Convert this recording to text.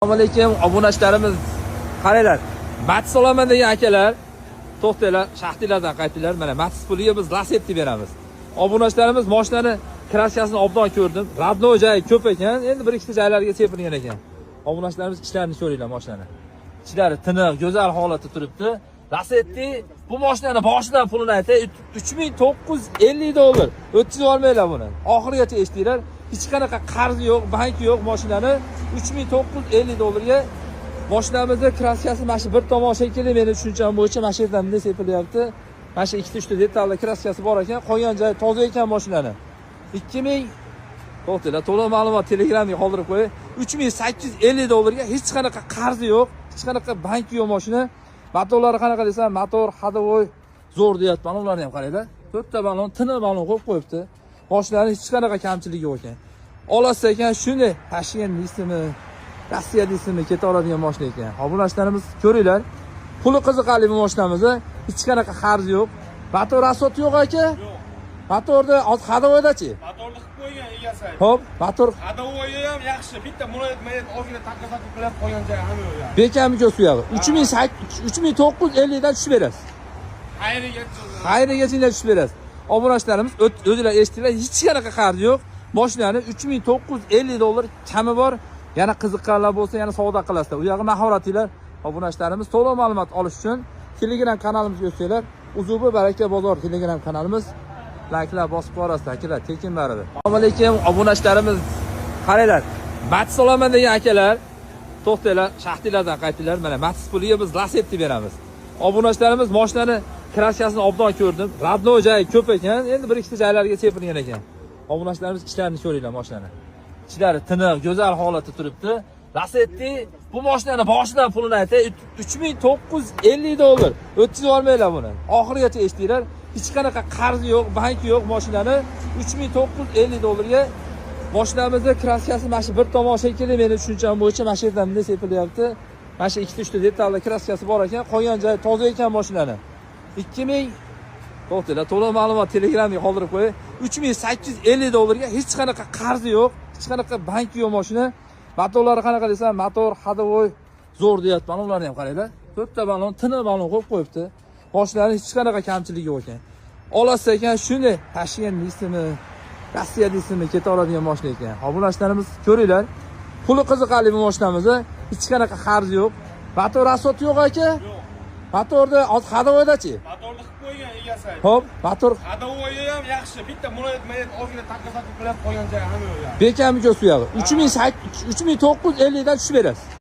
Assalomu alaykum obunachilarimiz. Qaranglar, Matiz olaman degan akalar, to'xtanglar, shaxtinglardan qaytinglar. Mana Matiz puliga biz Lasetti beramiz. Obunachilarimiz mashinani kraskasini obdon ko'rdim. Radnoy joyi ko'p ekan, endi bir ikkita joylarga sepilgan ekan. Obunachilarimiz ichlarini ko'ringlar mashinani. Ichlari tiniq, go'zal holatda turibdi. Lasetti bu mashinani boshidan pulini aytay, $3950. O'tkiz olmaylar buni. Oxirigacha eshitdinglar. Hech qanaqa qarzi yo'q, banki yo'q mashinani $3950 ga mashinamizda kraskasi mana shu bir tomon shekilli, meni tushuncham bo'yicha mana shu yerdan bunday sepilyapti. Mana shu ikkita uchta detalli kraskasi bor ekan, qolgan joyi toza ekan mashinani. 2000 to'xtanglar, to'liq ma'lumot Telegramga qoldirib qo'yay. $3850 ga hech qanaqa qarzi yo'q, hech qanaqa banki yo'q mashina. Motorlari qanaqa desam, motor hadovoy zo'r deyapman, ularni ham qaranglar. To'rtta balon, tiniq balon qo'yib qo'yibdi. Mashinaning hech qanaqa kamchiligi yo'q ekan. Olasiz ekan, shuni Tashkent deysizmi, Rossiya deysizmi, keta oladigan mashina ekan. Obunachilarimiz ko'ringlar. Puli qiziqarli bu mashinamizda, hech qanaqa qarz yo'q. Motor asot yo'q aka? Yo'q. Motorda hadovoydachi? Motorni qilib qo'ygan egasi. Xo'p, motor Hadovoyi ham yaxshi. Bitta muloyat ozgina takka-takka qilib qo'ygan joyi ham yo'q. bekamga suyag'i. 3950 dan tushib berasiz. Xayrigacha tushib berasiz. Obunachilarimiz o'zingizlar eshitdinglar, hech qanaqa qarz yo'q. Mashinani $3950 kami bor. Yana qiziqqanlar bo'lsa, yana savdo qilasizlar. U yog'i mahoratinglar. Obunachilarimiz to'liq ma'lumot olish uchun Telegram kanalimizga o'tsanglar, Uzubi Baraka bozor Telegram kanalimiz. Like'lar bosib borasizlar akalar, tekin baribir. Assalomu alaykum obunachilarimiz. Qaranglar, Matiz olaman degan akalar, to'xtanglar, shaxtinglardan qaytinglar. Mana Matiz puliga biz Lasetti beramiz. Obunachilarimiz mashinani kraskasini obdon ko'rdim. Radnoy joyi ko'p ekan, endi bir ikkita joylarga sepilgan ekan. Obunachilarimiz ichlarini ko'ringlar mashinani. Ichlari tiniq, go'zal holatda turibdi. Lasetti bu mashinani boshidan pulini aytay, $3950. O'tkiz olmaylar buni. Oxirigacha eshitdinglar. Hech qanaqa qarzi yo'q, banki yo'q mashinani $3950 ga mashinamizda kraskasi mana shu bir tomon shekilli, meni tushuncham bo'yicha mana shu yerdan bunday sepilyapti. Mana shu ikkita uchta detalli kraskasi bor ekan, qolgan joyi toza ekan mashinani. 2000 to'xtanglar, to'liq ma'lumot Telegramga qoldirib qo'yay. $3850 ga hech qanaqa qarzi yo'q, hech qanaqa banki yo'q mashina. Motorlari qanaqa desam, motor hadovoy zo'r deyapman, ularni ham qaranglar. To'rtta balon, tiniq balon qo'yib qo'yibdi. Mashinaning hech qanaqa kamchiligi yo'q ekan. Olasiz ekan, shuni Tashkent deysizmi, Rossiya deysizmi, keta oladigan mashina ekan. Obunachilarimiz ko'ringlar. Puli qiziqarli bu mashinamizda, hech qanaqa qarz yo'q. Motor asot yo'q aka? Yo'q. Motorda hozir hadovoydachi? Motorni qilib qo'ygan egasi. Xo'p, motor Hadovoyi ham yaxshi. Bitta muloyat ozgina takka-takka qilib qo'ygan joyi ham yo'q. bekamga suyag'i. 3950 dan tushib berasiz.